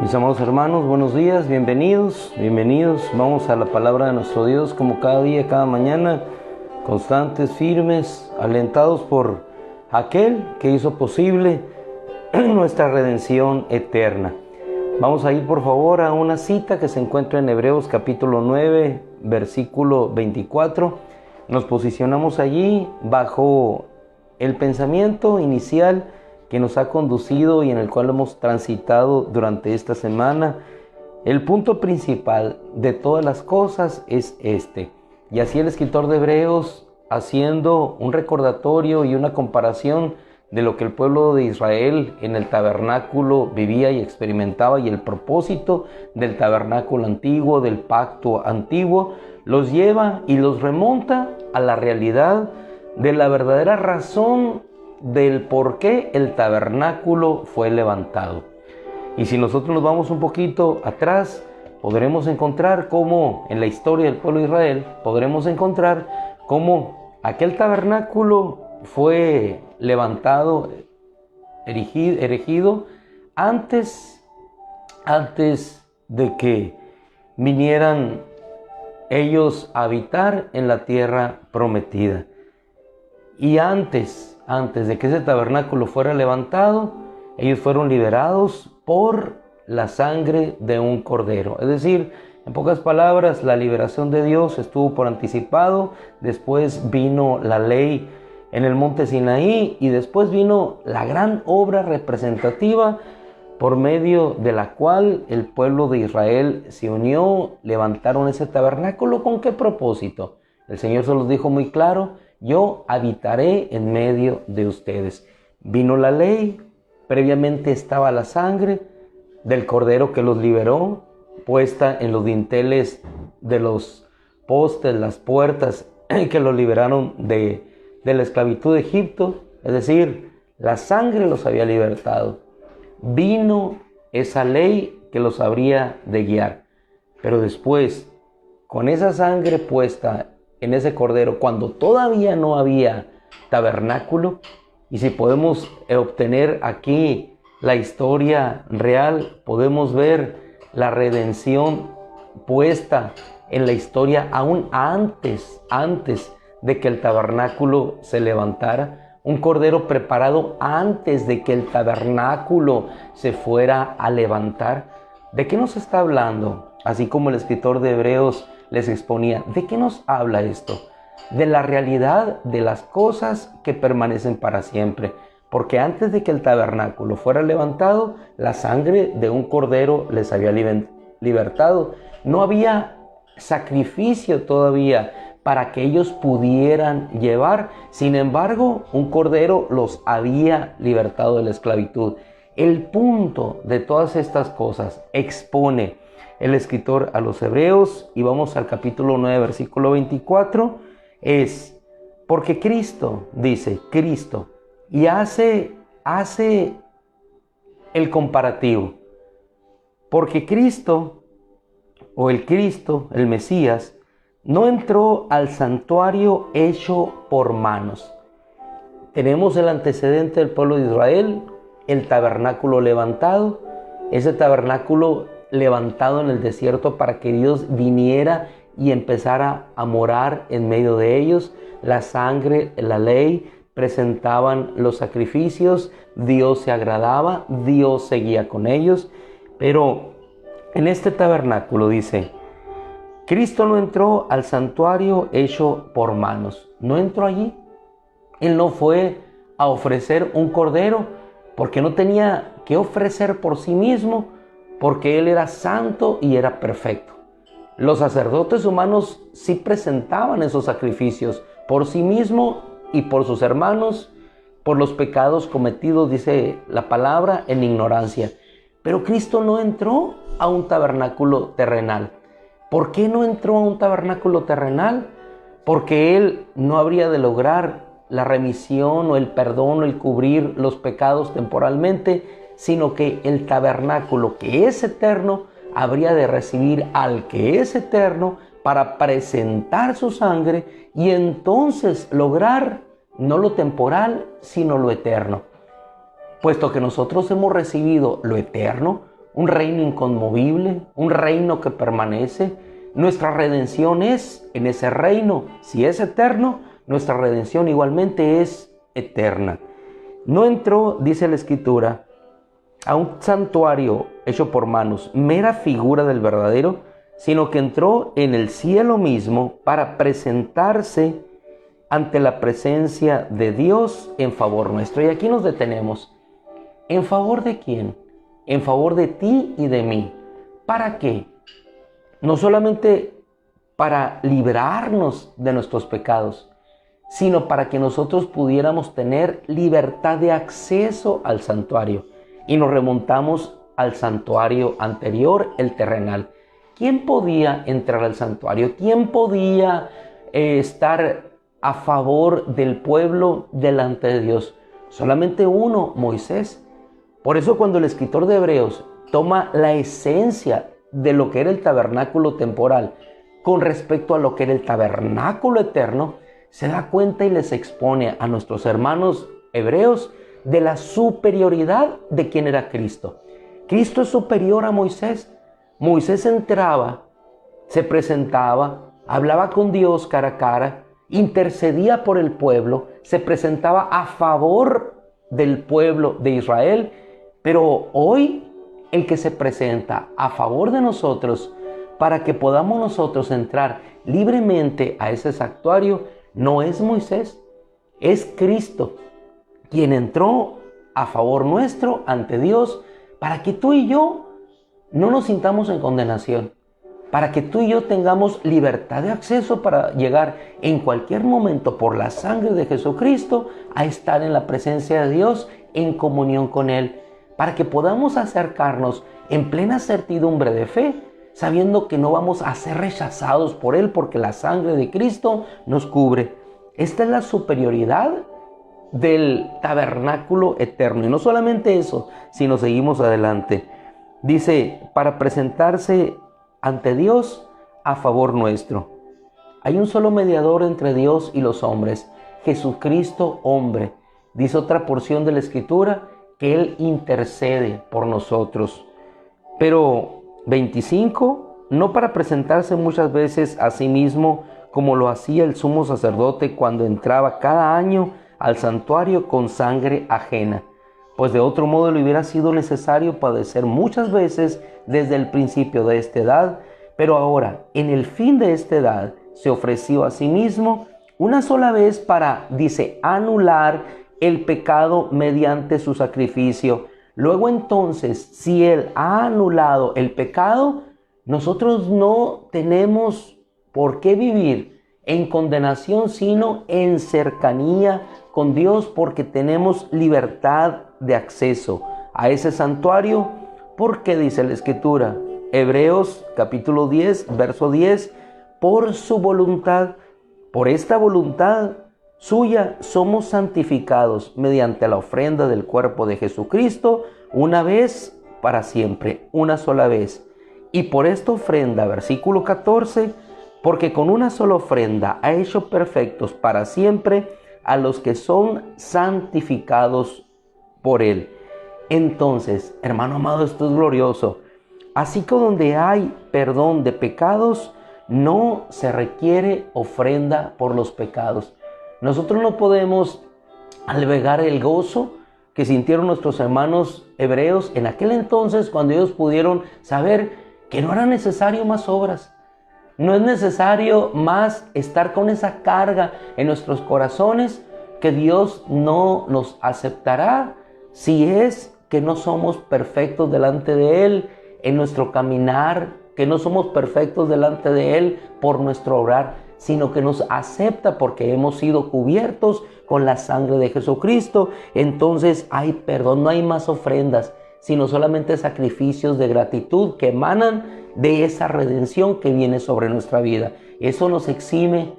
Mis amados hermanos, buenos días, bienvenidos. Vamos a la palabra de nuestro Dios como cada día, cada mañana, constantes, firmes, alentados por aquel que hizo posible nuestra redención eterna. Vamos a ir por favor a una cita que se encuentra en Hebreos capítulo 9, versículo 24. Nos posicionamos allí bajo el pensamiento inicial que nos ha conducido y en el cual hemos transitado durante esta semana. El punto principal de todas las cosas es este. Y así el escritor de Hebreos, haciendo un recordatorio y una comparación de lo que el pueblo de Israel en el tabernáculo vivía y experimentaba, y el propósito del tabernáculo antiguo, del pacto antiguo, los lleva y los remonta a la realidad de la verdadera razón del por qué el tabernáculo fue levantado. Y si nosotros nos vamos un poquito atrás, podremos encontrar cómo en la historia del pueblo de Israel, podremos encontrar cómo aquel tabernáculo fue levantado, erigido antes de que vinieran ellos a habitar en la tierra prometida. Y antes de que ese tabernáculo fuera levantado, ellos fueron liberados por la sangre de un cordero. Es decir, en pocas palabras, la liberación de Dios estuvo por anticipado. Después vino la ley en el monte Sinaí, y después vino la gran obra representativa por medio de la cual el pueblo de Israel se unió, levantaron ese tabernáculo. ¿Con qué propósito? El Señor se los dijo muy claro: yo habitaré en medio de ustedes. Vino la ley, previamente estaba la sangre del cordero que los liberó, puesta en los dinteles de los postes, las puertas que los liberaron de la esclavitud de Egipto. Es decir, la sangre los había libertado. Vino esa ley que los habría de guiar. Pero después, con esa sangre puesta en ese cordero, cuando todavía no había tabernáculo, y si podemos obtener aquí la historia real, podemos ver la redención puesta en la historia aún antes de que el tabernáculo se levantara. Un cordero preparado antes de que el tabernáculo se fuera a levantar. ¿De qué nos está hablando? Así como el escritor de Hebreos les exponía, ¿de qué nos habla esto? De la realidad de las cosas que permanecen para siempre. Porque antes de que el tabernáculo fuera levantado, la sangre de un cordero les había libertado. No había sacrificio todavía para que ellos pudieran llevar. Sin embargo, un cordero los había libertado de la esclavitud. El punto de todas estas cosas expone el escritor a los Hebreos, y vamos al capítulo 9, versículo 24, es porque Cristo, dice Cristo, y hace el comparativo, porque Cristo, o el Cristo, el Mesías, no entró al santuario hecho por manos. Tenemos el antecedente del pueblo de Israel, el tabernáculo levantado, ese tabernáculo levantado en el desierto para que Dios viniera y empezara a morar en medio de ellos. La sangre, la ley presentaban los sacrificios, Dios se agradaba, Dios seguía con ellos. Pero en este tabernáculo dice, Cristo no entró al santuario hecho por manos. No entró allí. Él no fue a ofrecer un cordero porque no tenía que ofrecer por sí mismo, porque Él era santo y era perfecto. Los sacerdotes humanos sí presentaban esos sacrificios por sí mismo y por sus hermanos, por los pecados cometidos, dice la palabra, en ignorancia. Pero Cristo no entró a un tabernáculo terrenal. ¿Por qué no entró a un tabernáculo terrenal? Porque Él no habría de lograr la remisión o el perdón o el cubrir los pecados temporalmente, sino que el tabernáculo, que es eterno, habría de recibir al que es eterno para presentar su sangre y entonces lograr no lo temporal, sino lo eterno. Puesto que nosotros hemos recibido lo eterno, un reino inconmovible, un reino que permanece. Nuestra redención es en ese reino. Si es eterno, nuestra redención igualmente es eterna. No entró, dice la Escritura, a un santuario hecho por manos, mera figura del verdadero, sino que entró en el cielo mismo para presentarse ante la presencia de Dios en favor nuestro. Y aquí nos detenemos. ¿En favor de quién? En favor de ti y de mí. ¿Para qué? No solamente para librarnos de nuestros pecados, sino para que nosotros pudiéramos tener libertad de acceso al santuario. Y nos remontamos al santuario anterior, el terrenal. ¿Quién podía entrar al santuario? ¿Quién podía estar a favor del pueblo delante de Dios? Solamente uno, Moisés. Por eso cuando el escritor de Hebreos toma la esencia de lo que era el tabernáculo temporal con respecto a lo que era el tabernáculo eterno, se da cuenta y les expone a nuestros hermanos hebreos de la superioridad de quién era Cristo. Cristo es superior a Moisés. Moisés entraba, se presentaba, hablaba con Dios cara a cara, intercedía por el pueblo, se presentaba a favor del pueblo de Israel, pero hoy el que se presenta a favor de nosotros para que podamos nosotros entrar libremente a ese santuario no es Moisés, es Cristo, quien entró a favor nuestro ante Dios para que tú y yo no nos sintamos en condenación, para que tú y yo tengamos libertad de acceso para llegar en cualquier momento por la sangre de Jesucristo a estar en la presencia de Dios en comunión con Él, para que podamos acercarnos en plena certidumbre de fe, sabiendo que no vamos a ser rechazados por Él porque la sangre de Cristo nos cubre. Esta es la superioridad del tabernáculo eterno. Y no solamente eso, sino seguimos adelante. Dice, para presentarse ante Dios a favor nuestro. Hay un solo mediador entre Dios y los hombres, Jesucristo hombre. Dice otra porción de la Escritura que Él intercede por nosotros. Pero 25, no para presentarse muchas veces a sí mismo como lo hacía el sumo sacerdote cuando entraba cada año al santuario con sangre ajena, pues de otro modo le hubiera sido necesario padecer muchas veces desde el principio de esta edad, pero ahora, en el fin de esta edad, se ofreció a sí mismo una sola vez para, dice, anular el pecado mediante su sacrificio. Luego entonces, si Él ha anulado el pecado, nosotros no tenemos por qué vivir en condenación, sino en cercanía con Dios, porque tenemos libertad de acceso a ese santuario. Porque dice la Escritura, Hebreos capítulo 10, verso 10, por su voluntad, por esta voluntad suya somos santificados mediante la ofrenda del cuerpo de Jesucristo, una vez para siempre, una sola vez. Y por esta ofrenda, versículo 14, porque con una sola ofrenda ha hecho perfectos para siempre a los que son santificados por Él. Entonces, hermano amado, esto es glorioso. Así que donde hay perdón de pecados, no se requiere ofrenda por los pecados. Nosotros no podemos albergar el gozo que sintieron nuestros hermanos hebreos en aquel entonces, cuando ellos pudieron saber que no era necesario más obras. No es necesario más estar con esa carga en nuestros corazones, que Dios no nos aceptará si es que no somos perfectos delante de Él en nuestro caminar, que no somos perfectos delante de Él por nuestro obrar, sino que nos acepta porque hemos sido cubiertos con la sangre de Jesucristo. Entonces hay perdón, no hay más ofrendas, sino solamente sacrificios de gratitud que emanan de esa redención que viene sobre nuestra vida. Eso nos exime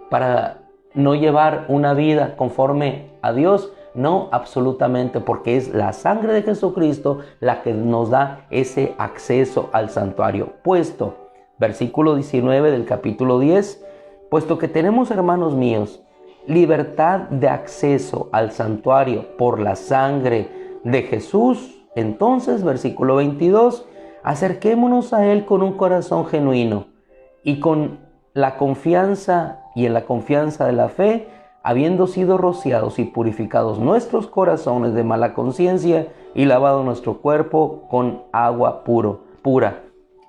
para no llevar una vida conforme a Dios. No, absolutamente, porque es la sangre de Jesucristo la que nos da ese acceso al santuario. Puesto, versículo 19 del capítulo 10, puesto que tenemos, hermanos míos, libertad de acceso al santuario por la sangre de Jesús, Entonces, versículo 22, acerquémonos a Él con un corazón genuino y con la confianza y en la confianza de la fe, habiendo sido rociados y purificados nuestros corazones de mala conciencia y lavado nuestro cuerpo con agua pura,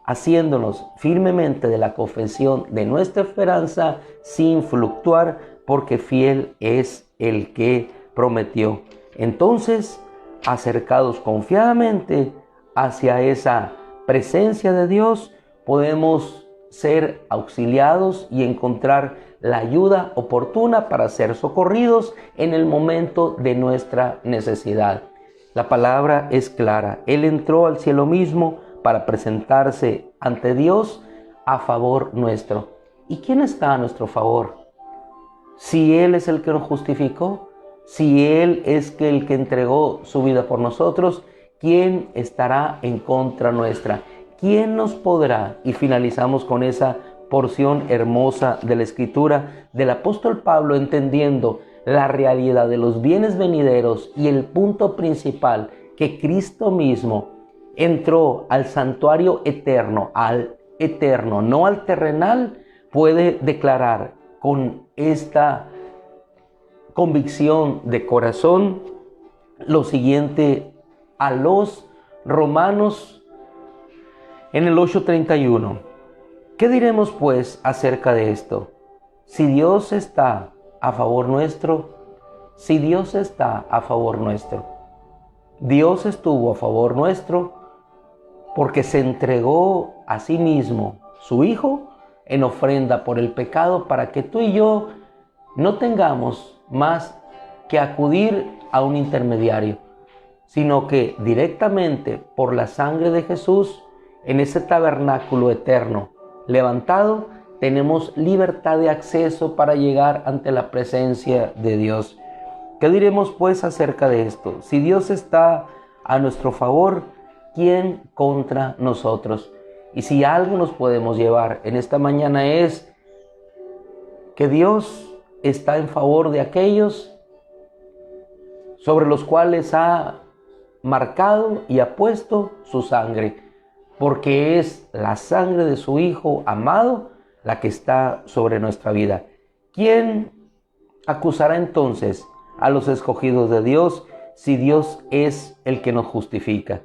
haciéndonos firmemente de la confesión de nuestra esperanza sin fluctuar, porque fiel es el que prometió. Entonces, acercados confiadamente hacia esa presencia de Dios, podemos ser auxiliados y encontrar la ayuda oportuna para ser socorridos en el momento de nuestra necesidad. La palabra es clara. Él entró al cielo mismo para presentarse ante Dios a favor nuestro. ¿Y quién está a nuestro favor? Si Él es el que nos justificó, si Él es el que entregó su vida por nosotros, ¿quién estará en contra nuestra? ¿Quién nos podrá? Y finalizamos con esa porción hermosa de la Escritura del apóstol Pablo, entendiendo la realidad de los bienes venideros y el punto principal, que Cristo mismo entró al santuario eterno, no al terrenal. Puede declarar con esta convicción de corazón lo siguiente a los romanos en el 8:31. ¿Qué diremos pues acerca de esto? Si Dios está a favor nuestro, Dios estuvo a favor nuestro porque se entregó a sí mismo, su Hijo, en ofrenda por el pecado, para que tú y yo no tengamos más que acudir a un intermediario, sino que directamente por la sangre de Jesús, en ese tabernáculo eterno levantado, tenemos libertad de acceso para llegar ante la presencia de Dios. ¿Qué diremos pues acerca de esto? Si Dios está a nuestro favor, ¿quién contra nosotros? Y si algo nos podemos llevar en esta mañana es que Dios está en favor de aquellos sobre los cuales ha marcado y ha puesto su sangre, porque es la sangre de su Hijo amado la que está sobre nuestra vida. ¿Quién acusará entonces a los escogidos de Dios si Dios es el que nos justifica?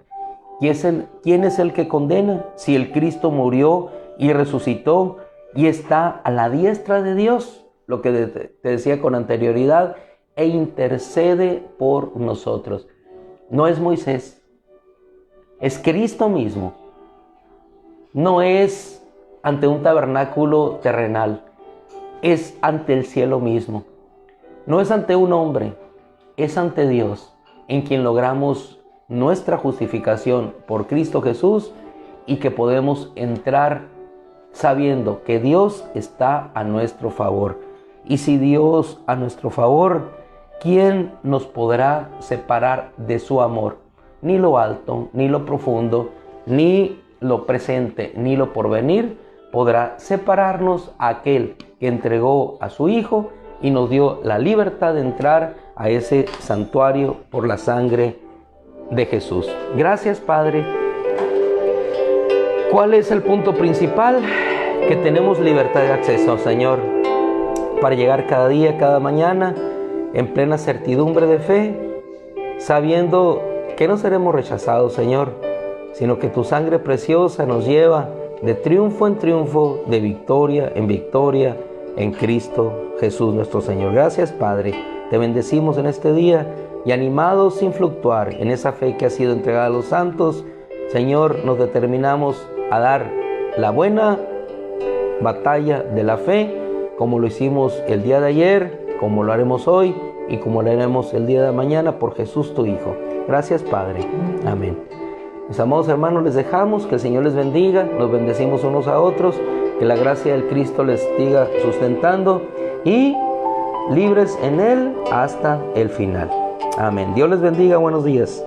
¿Quién es el que condena? Si el Cristo murió y resucitó y está a la diestra de Dios, lo que te decía con anterioridad, e intercede por nosotros. No es Moisés, es Cristo mismo. No es ante un tabernáculo terrenal, es ante el cielo mismo. No es ante un hombre, es ante Dios, en quien logramos nuestra justificación por Cristo Jesús y que podemos entrar sabiendo que Dios está a nuestro favor. Y si Dios a nuestro favor, ¿quién nos podrá separar de su amor? Ni lo alto, ni lo profundo, ni lo presente, ni lo porvenir podrá separarnos a aquel que entregó a su Hijo y nos dio la libertad de entrar a ese santuario por la sangre de Jesús. Gracias, Padre. ¿Cuál es el punto principal? Que tenemos libertad de acceso, Señor, para llegar cada día, cada mañana, en plena certidumbre de fe, sabiendo que no seremos rechazados, Señor, sino que tu sangre preciosa nos lleva de triunfo en triunfo, de victoria en victoria, en Cristo Jesús nuestro Señor. Gracias, Padre. Te bendecimos en este día y animados sin fluctuar en esa fe que ha sido entregada a los santos, Señor, nos determinamos a dar la buena batalla de la fe, como lo hicimos el día de ayer, como lo haremos hoy y como lo haremos el día de mañana por Jesús tu Hijo. Gracias, Padre. Amén. Mis amados hermanos, les dejamos, que el Señor les bendiga, nos bendecimos unos a otros, que la gracia del Cristo les siga sustentando y libres en Él hasta el final. Amén. Dios les bendiga, buenos días.